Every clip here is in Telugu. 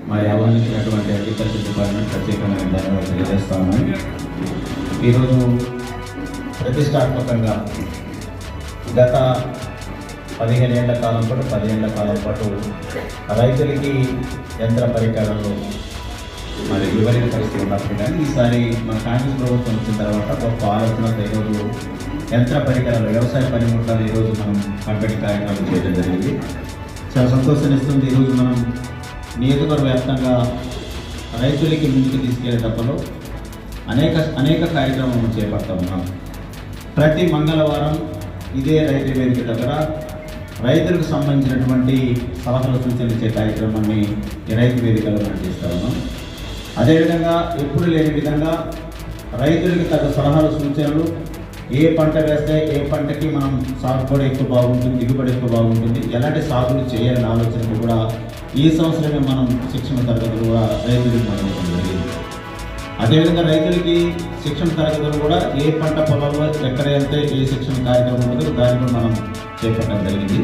మరి ఆహ్వానించినటువంటి అగ్రికల్చర్ డిపార్ట్మెంట్ ప్రత్యేకంగా ధన్యవాదాలు తెలియజేస్తా ఉన్నాను. ఈరోజు ప్రతిష్టాత్మకంగా గత 15 ఏళ్ల కాలం పాటు 10 ఏళ్ల కాలం పాటు రైతులకి యంత్ర పరికరాలు మరి వివరణ పరిస్థితి ఉన్నప్పుడు కానీ ఈసారి మన కాంగ్రెస్ ప్రభుత్వం వచ్చిన తర్వాత గొప్ప ఆలోచనతో ఈరోజు యంత్ర పరికరాలు వ్యవసాయ పనిముట్లు ఈరోజు మనం పంపిణీ కార్యక్రమం చేయడం జరిగింది. చాలా సంతోషాన్ని ఇస్తుంది. ఈరోజు మనం నియోజకవర్గ వ్యాప్తంగా రైతులకి ముందుకు తీసుకెళ్లేటప్పుడు అనేక కార్యక్రమాలను చేపడతా ఉన్నాం. ప్రతి మంగళవారం ఇదే రైతు వేదిక దగ్గర రైతులకు సంబంధించినటువంటి సలహాలు సూచనలు ఇచ్చే కార్యక్రమాన్ని ఈ రైతు వేదికలో మనం చేస్తా ఉన్నాం. అదేవిధంగా ఎప్పుడు లేని విధంగా రైతులకి తగ్గ సలహాలు సూచనలు, ఏ పంట వేస్తే ఏ పంటకి మనం సాగుబడి ఎక్కువ బాగుంటుంది, దిగుబడి ఎక్కువ బాగుంటుంది, ఎలాంటి సాగులు చేయాలనే ఆలోచనకు కూడా ఈ సంవత్సరమే మనం శిక్షణ తరగతులు కూడా రైతులకు మొదలుపెట్టడం జరిగింది. అదేవిధంగా రైతులకి శిక్షణ తరగతులు కూడా ఏ పంట పొలంలో ఎక్కడ వెళ్తే ఏ శిక్షణ కార్యక్రమం ఉంటుందో దాన్ని కూడా మనం చేపట్టడం జరిగింది.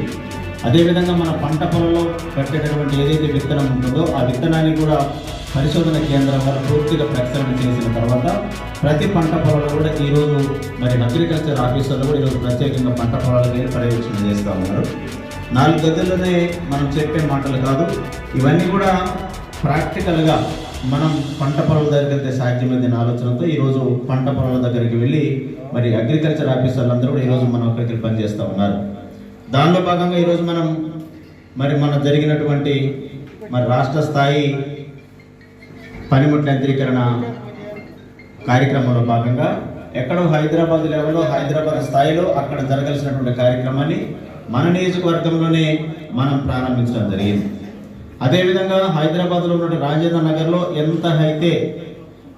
అదేవిధంగా మన పంట పొలంలో పెట్టేటటువంటి ఏదైతే విత్తనం ఉంటుందో ఆ విత్తనాన్ని కూడా పరిశోధన కేంద్రం వారు పూర్తిగా ప్రక్షాళన చేసిన తర్వాత ప్రతి పంట పొలంలో కూడా ఈరోజు మరి అగ్రికల్చర్ ఆఫీసర్లు కూడా ఈరోజు ప్రత్యేకంగా పంట పొలాలకు పర్యవేక్షణ చేస్తూ ఉన్నారు. 4 గదుల్లోనే మనం చెప్పే మాటలు కాదు, ఇవన్నీ కూడా ప్రాక్టికల్గా మనం పంట పొలాల దగ్గరికి వెళ్తే సాధ్యమైందనే ఆలోచనతో ఈరోజు పంట పొలాల దగ్గరికి వెళ్ళి మరి అగ్రికల్చర్ ఆఫీసర్లు అందరూ కూడా ఈరోజు మనం అక్కడికి పనిచేస్తూ ఉన్నారు. దానిలో భాగంగా ఈరోజు మన జరిగినటువంటి మరి రాష్ట్ర స్థాయి పనిముట్ల యంత్రీకరణ కార్యక్రమంలో భాగంగా ఎక్కడో హైదరాబాద్ లెవెల్లో హైదరాబాద్ స్థాయిలో అక్కడ జరగాల్సినటువంటి కార్యక్రమాన్ని మన నియోజకవర్గంలోనే మనం ప్రారంభించడం జరిగింది. అదేవిధంగా హైదరాబాద్లో ఉన్న రాజేంద్ర నగర్లో ఎంత అయితే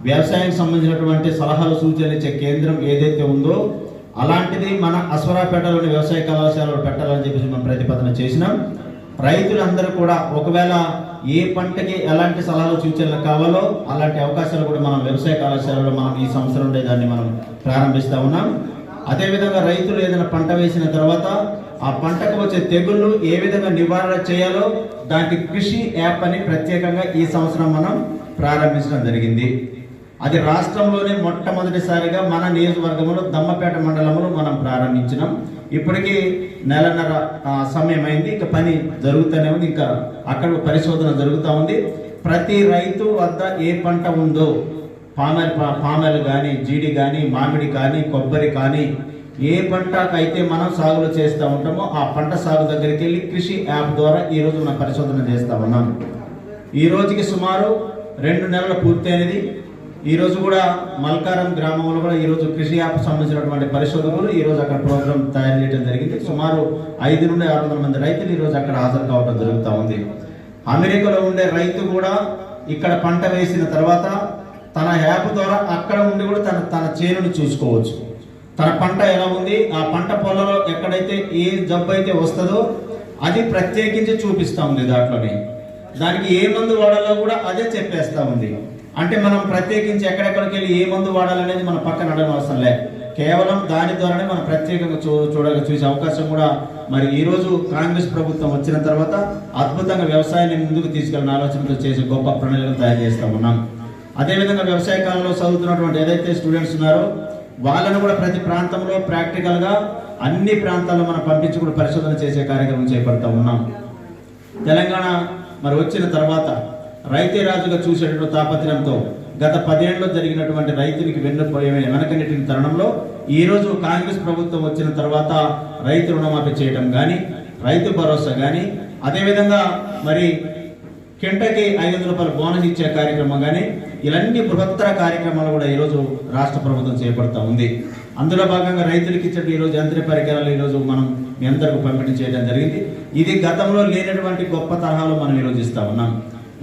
వ్యవసాయానికి సంబంధించినటువంటి సలహాలు సూచనలు ఇచ్చే కేంద్రం ఏదైతే ఉందో అలాంటిది మన అశ్వరాపేటలోని వ్యవసాయ కళాశాలలో పెట్టాలని చెప్పేసి మనం ప్రతిపాదన చేసినాం. రైతులందరూ కూడా ఒకవేళ ఏ పంటకి ఎలాంటి సలహాలు సూచనలు కావాలో అలాంటి అవకాశాలు కూడా మనం వ్యవసాయ కళాశాలలో మనం ఈ సంవత్సరం దాన్ని మనం ప్రారంభిస్తూ ఉన్నాం. అదేవిధంగా రైతులు ఏదైనా పంట వేసిన తర్వాత ఆ పంటకు వచ్చే తెగుళ్ళు ఏ విధంగా నివారణ చేయాలో దానికి కృషి యాప్ అని ప్రత్యేకంగా ఈ సంవత్సరం మనం ప్రారంభించడం జరిగింది. అది రాష్ట్రంలోనే మొట్టమొదటిసారిగా మన నియోజకవర్గంలో దమ్మపేట మండలంలో మనం ప్రారంభించినాం. ఇప్పటికీ 1.5 నెలల సమయం అయింది. ఇంకా పని జరుగుతూనే ఉంది, ఇంకా అక్కడ పరిశోధన జరుగుతూ ఉంది. ప్రతి రైతు వద్ద ఏ పంట ఉందో పామెలు కానీ, జీడి కానీ, మామిడి కానీ, కొబ్బరి కానీ ఏ పంటకైతే మనం సాగులు చేస్తూ ఉంటామో ఆ పంట సాగు దగ్గరికి వెళ్ళి కృషి యాప్ ద్వారా ఈరోజు మనం పరిశోధన చేస్తూ ఉన్నాం. ఈ రోజుకి సుమారు 2 నెలలు పూర్తయినది. ఈరోజు కూడా మల్కారం గ్రామంలో కూడా ఈరోజు కృషి యాప్ సంబంధించినటువంటి పరిశోధకులు ఈరోజు అక్కడ ప్రోగ్రాం తయారు చేయడం జరిగింది. సుమారు 500 నుండి 600 మంది రైతులు ఈరోజు అక్కడ హాజరు కావడం జరుగుతూ ఉంది. అమెరికాలో ఉండే రైతు కూడా ఇక్కడ పంట వేసిన తర్వాత తన యాప్ ద్వారా అక్కడ ఉండి కూడా తన చేనును చూసుకోవచ్చు. తన పంట ఎలా ఉంది, ఆ పంట పొలంలో ఎక్కడైతే ఏ జబ్బు అయితే వస్తుందో అది ప్రత్యేకించి చూపిస్తూ ఉంది. దానికి ఏ మందు వాడాలో కూడా అదే చెప్పేస్తూ ఉంది. అంటే మనం ప్రత్యేకించి ఎక్కడెక్కడికి వెళ్ళి ఏ మందు వాడాలనేది మన పక్కన అడగనవసరం లే, కేవలం దాని ద్వారానే మనం ప్రత్యేకంగా చూసే అవకాశం కూడా మరి ఈరోజు కాంగ్రెస్ ప్రభుత్వం వచ్చిన తర్వాత అద్భుతంగా వ్యవసాయాన్ని ముందుకు తీసుకెళ్ళిన ఆలోచనతో చేసే గొప్ప ప్రణాళికలు తయారు చేస్తూ ఉన్నాం. అదేవిధంగా వ్యవసాయ కాలంలో చదువుతున్నటువంటి ఏదైతే స్టూడెంట్స్ ఉన్నారో వాళ్ళను కూడా ప్రతి ప్రాంతంలో ప్రాక్టికల్గా అన్ని ప్రాంతాల్లో మనం పంపించి కూడా పరిశోధన చేసే కార్యక్రమం చేపడతా ఉన్నాం. తెలంగాణ మరి వచ్చిన తర్వాత రైతే రాజుగా చూసేటువంటి తాపత్రయంతో గత 10 ఏళ్ళలో జరిగినటువంటి రైతునికి వెనకనెట్టిన తరుణంలో ఈరోజు కాంగ్రెస్ ప్రభుత్వం వచ్చిన తర్వాత రైతు రుణమాఫీ చేయడం కానీ, రైతు భరోసా కానీ, అదేవిధంగా మరి కింటకి 500 రూపాయలు బోనస్ ఇచ్చే కార్యక్రమం కానీ ఇలాంటి బృహత్తర కార్యక్రమాలు కూడా ఈరోజు రాష్ట్ర ప్రభుత్వం చేపడుతూ ఉంది. అందులో భాగంగా రైతులకు ఇచ్చే ఈరోజు యంత్ర పరికరాలు ఈరోజు మనం మీ అందరికీ పంపిణీ చేయడం జరిగింది. ఇది గతంలో లేనటువంటి గొప్ప తరహాలో మనం ఈరోజు ఇస్తా ఉన్నాం.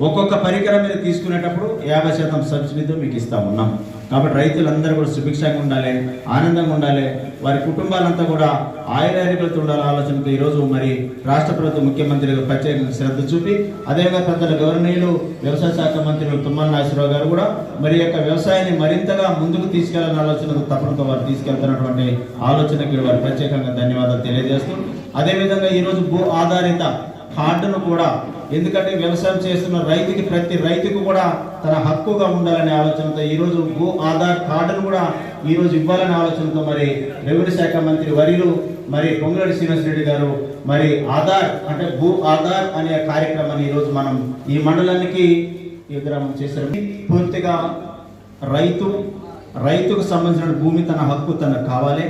ఒక్కొక్క పరికరం మీద తీసుకునేటప్పుడు 50% సబ్సిడీతో మీకు ఇస్తా ఉన్నాం. కాబట్టి రైతులందరూ కూడా సుభిక్షంగా ఉండాలి, ఆనందంగా ఉండాలి, వారి కుటుంబాలంతా కూడా ఆయురారోగ్యాలతో ఉండాలి ఆలోచనతో ఈరోజు మరి రాష్ట్ర ప్రభుత్వ ముఖ్యమంత్రి ప్రత్యేకంగా శ్రద్ధ చూపి అదేవిధంగా పెద్దల గవర్నీయులు వ్యవసాయ శాఖ మంత్రులు తుమ్మల నాగేశ్వరరావు గారు కూడా మరి యొక్క వ్యవసాయాన్ని మరింతగా ముందుకు తీసుకెళ్లాలని ఆలోచనకు తప్పనతో వారు తీసుకెళ్తున్నటువంటి ఆలోచనకి వారు ప్రత్యేకంగా ధన్యవాదాలు తెలియజేస్తూ అదేవిధంగా ఈరోజు భూ ఆధారిత కార్డును కూడా ఎందుకంటే వ్యవసాయం చేస్తున్న రైతుకి ప్రతి రైతుకు కూడా తన హక్కుగా ఉండాలనే ఆలోచనతో ఈరోజు భూ ఆధార్ కార్డును కూడా ఈరోజు ఇవ్వాలనే ఆలోచనతో మరి రెవెన్యూ శాఖ మంత్రి వర్యులు మరి పొంగులేటి శ్రీనివాసరెడ్డి గారు మరి ఆధార్ అంటే భూ ఆధార్ అనే కార్యక్రమాన్ని ఈరోజు మనం ఈ మండలానికి విగ్రహం చేశారు. పూర్తిగా రైతుకు సంబంధించిన భూమి తన హక్కు తనకు కావాలి.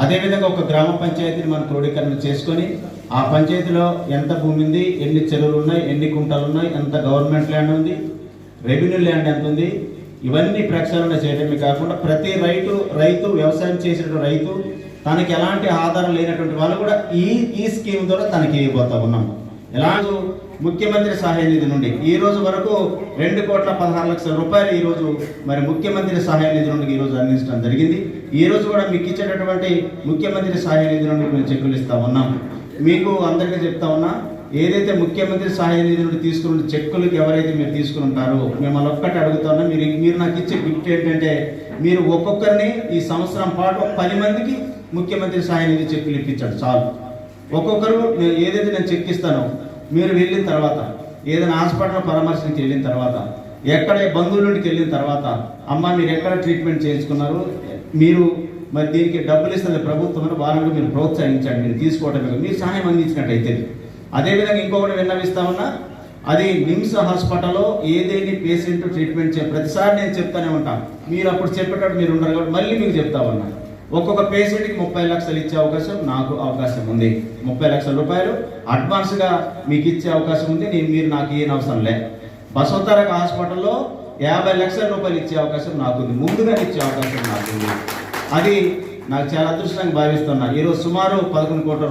అదేవిధంగా ఒక గ్రామ పంచాయతీని మనం క్రోడీకరణ చేసుకొని ఆ పంచాయతీలో ఎంత భూమి ఉంది, ఎన్ని చెరువులు ఉన్నాయి, ఎన్ని కుంటలు ఉన్నాయి, ఎంత గవర్నమెంట్ ల్యాండ్ ఉంది, రెవెన్యూ ల్యాండ్ ఎంత ఉంది, ఇవన్నీ ప్రక్షాళన చేయడమే కాకుండా ప్రతి రైతు వ్యవసాయం చేసిన రైతు తనకి ఎలాంటి ఆధారం లేనటువంటి వాళ్ళు కూడా ఈ స్కీమ్ ద్వారా తనకి ఇవ్వబోతా ఉన్నాం. ఎలాగో ముఖ్యమంత్రి సహాయ నిధి నుండి ఈ రోజు వరకు 2,16,00,000 రూపాయలు ఈరోజు మరి ముఖ్యమంత్రి సహాయ నిధి నుండి ఈరోజు అందించడం జరిగింది. ఈ రోజు కూడా మీకు ఇచ్చేటటువంటి ముఖ్యమంత్రి సహాయ నిధి నుండి మేము చెక్కులు ఇస్తా ఉన్నాం. మీకు అందరికీ చెప్తా ఉన్నా, ఏదైతే ముఖ్యమంత్రి సహాయ నిధి నుండి తీసుకున్న చెక్కులకి ఎవరైతే మీరు తీసుకుని ఉంటారో మిమ్మల్ని ఒక్కటి అడుగుతా ఉన్నా, మీరు నాకు ఇచ్చే గిఫ్ట్ ఏంటంటే మీరు ఒక్కొక్కరిని ఈ సంవత్సరం పాటు 10 మందికి ముఖ్యమంత్రి సహాయ నిధి చెక్కులు ఇప్పించాడు చాలు. ఒక్కొక్కరు ఏదైతే నేను చెక్ ఇస్తానో మీరు వెళ్ళిన తర్వాత, ఏదైనా హాస్పిటల్ పరామర్శకి వెళ్ళిన తర్వాత, ఎక్కడ బంధువుల నుండికి వెళ్ళిన తర్వాత, అమ్మ మీరు ఎక్కడ ట్రీట్మెంట్ చేయించుకున్నారు, మీరు మరి దీనికి డబ్బులు ఇస్తుంది ప్రభుత్వం, వాళ్ళని మీరు ప్రోత్సహించండి, మీరు తీసుకోవటం మీరు సహాయం అందించినట్టయితే. అదేవిధంగా ఇంకొకటి విన్నవిస్తా ఉన్నా, అది నిమ్స్ హాస్పిటల్లో ఏదేని పేషెంట్ ట్రీట్మెంట్ ప్రతిసారి నేను చెప్తానే ఉంటాను. మీరు అప్పుడు చెప్పేటప్పుడు మీరు ఉండరు కాబట్టి మళ్ళీ మీకు చెప్తా ఉన్నా, ఒక్కొక్క పేషెంట్కి 30 లక్షలు ఇచ్చే అవకాశం నాకు అవకాశం ఉంది. 30 లక్షల రూపాయలు అడ్వాన్స్గా మీకు ఇచ్చే అవకాశం ఉంది. మీరు నాకు ఏం అవసరం లే. బసవతారక హాస్పిటల్లో 50 లక్షల రూపాయలు ఇచ్చే అవకాశం నాకుంది, ముందుగా ఇచ్చే అవకాశం నాకుంది. అది నాకు చాలా అదృష్టంగా భావిస్తున్నా. ఈరోజు సుమారు 11 కోట్ల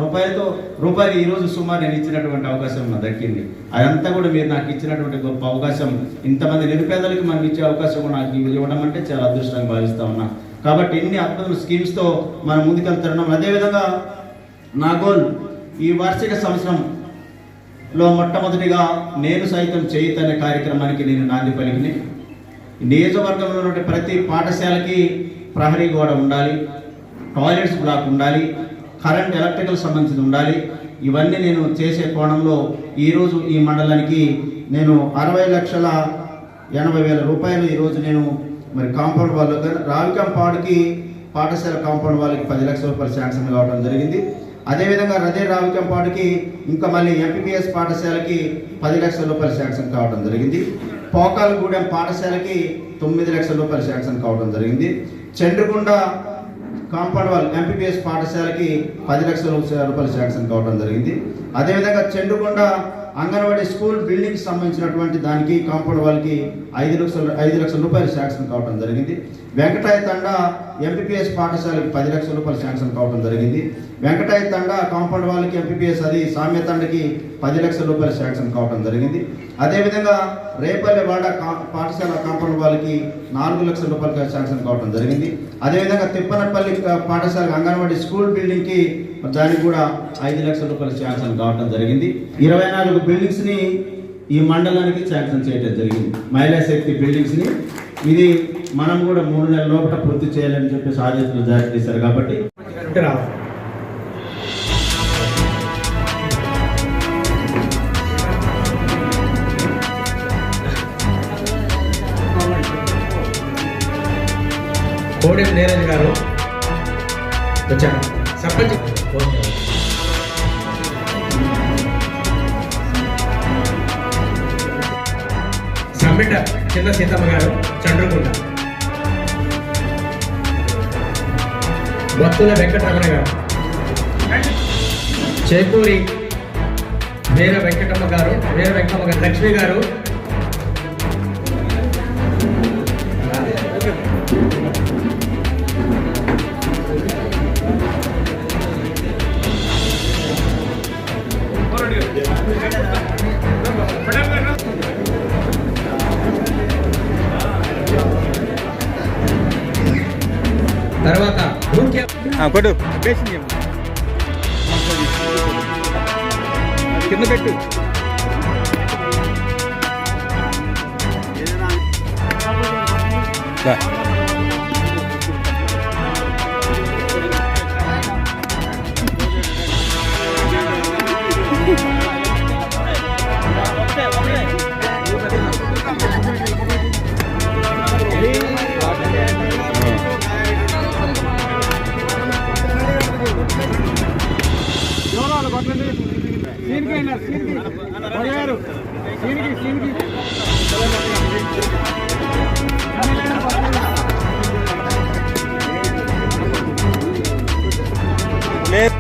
రూపాయలు ఈరోజు సుమారు నేను ఇచ్చినటువంటి అవకాశం నాకు దక్కింది. అదంతా కూడా మీరు నాకు ఇచ్చినటువంటి గొప్ప అవకాశం. ఇంతమంది నిరుపేదలకి మనం ఇచ్చే అవకాశం కూడా నాకు ఇవ్వడం అంటే చాలా అదృష్టంగా భావిస్తా ఉన్నా. కాబట్టి ఇన్ని అద్భుతమైన స్కీమ్స్తో మనం ముందుకెళ్తున్నాం. అదేవిధంగా నా గోల్ ఈ వార్షిక సంవత్సరంలో మొట్టమొదటిగా నేను సైతం చేయుత అనే కార్యక్రమానికి నేను నాంది పలికిని. నియోజకవర్గంలో ఉన్న ప్రతి పాఠశాలకి ప్రహరీ గోడ ఉండాలి, టాయిలెట్స్ బ్లాక్ ఉండాలి, కరెంట్ ఎలక్ట్రికల్ సంబంధించి ఉండాలి. ఇవన్నీ నేను చేసే కోణంలో ఈరోజు ఈ మండలానికి నేను 60,80,000 రూపాయలు ఈరోజు నేను మరి కాంపౌండ్ వాళ్ళు రావికంపాడుకి పాఠశాల కాంపౌండ్ వాళ్ళకి 10 లక్షల రూపాయలు శాంక్షన్ కావడం జరిగింది. అదేవిధంగా అదే రావికంపాడుకి ఇంకా మళ్ళీ ఎంపీపీఎస్ పాఠశాలకి 10 లక్షల రూపాయలు శాంక్షన్ కావడం జరిగింది. పోకాలగూడెం పాఠశాలకి 9 లక్షల రూపాయలు శాంక్షన్ కావడం జరిగింది. చండ్రగుండ కాంపౌండ్ వాల్ ఎంపీపీఎస్ పాఠశాలకి 10 లక్షల రూపాయలు శాంక్షన్ కావడం జరిగింది. అదేవిధంగా చండ్రగుండ అంగన్వాడీ స్కూల్ బిల్డింగ్కి సంబంధించినటువంటి దానికి కాంపౌండ్ వాళ్ళకి 5 లక్షల రూపాయలు శాంక్షన్ కావడం జరిగింది. వెంకటాయ తండా ఎంపీపీఎస్ పాఠశాలకి 10 లక్షల రూపాయలు శాంక్షన్ కావడం జరిగింది. వెంకటాయ తండా కాంపౌండ్ వాళ్ళకి ఎంపీపీఎస్ అది సామ్య తండకి 10 లక్షల రూపాయలు శాంక్షన్ కావడం జరిగింది. అదేవిధంగా రేపల్లెవాడ పాఠశాల కాంపౌండ్ వాళ్ళకి 4 లక్షల రూపాయలు శాంక్షన్ కావడం జరిగింది. అదేవిధంగా తిప్పనపల్లి పాఠశాల అంగన్వాడీ స్కూల్ బిల్డింగ్కి దానికి కూడా 5 లక్షల రూపాయలు శాంక్షన్ కావడం జరిగింది. 24 బిల్డింగ్స్ని ఈ మండలానికి శాంక్షన్ చేయడం జరిగింది, మహిళా శక్తి బిల్డింగ్స్ని. ఇది మనం కూడా 3 నెలల లోపల పూర్తి చేయాలని చెప్పేసి ఆదేశాలు జారీ చేశారు. కాబట్టి కోడెం నీరజ్ గారు వచ్చారు, సర్పంచ్ సమ్మిట చిన్న సీతమ్మ గారు చంద్రకుంట, వత్తుల వెంకటరమణ గారు, చేకూరి వీర వెంకటమ్మ గారు, లక్ష్మి గారు, తర్వాత కొట్టు కింద పెట్టు. లేదు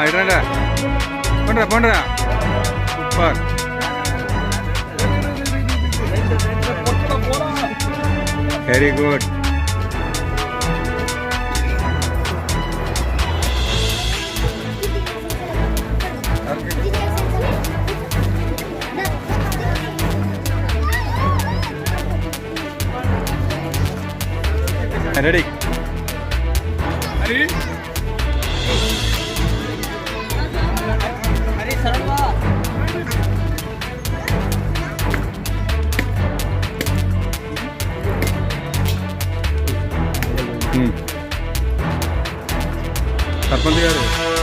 ఇట్రా పండురా పండురా super very good ready sarpanch గారు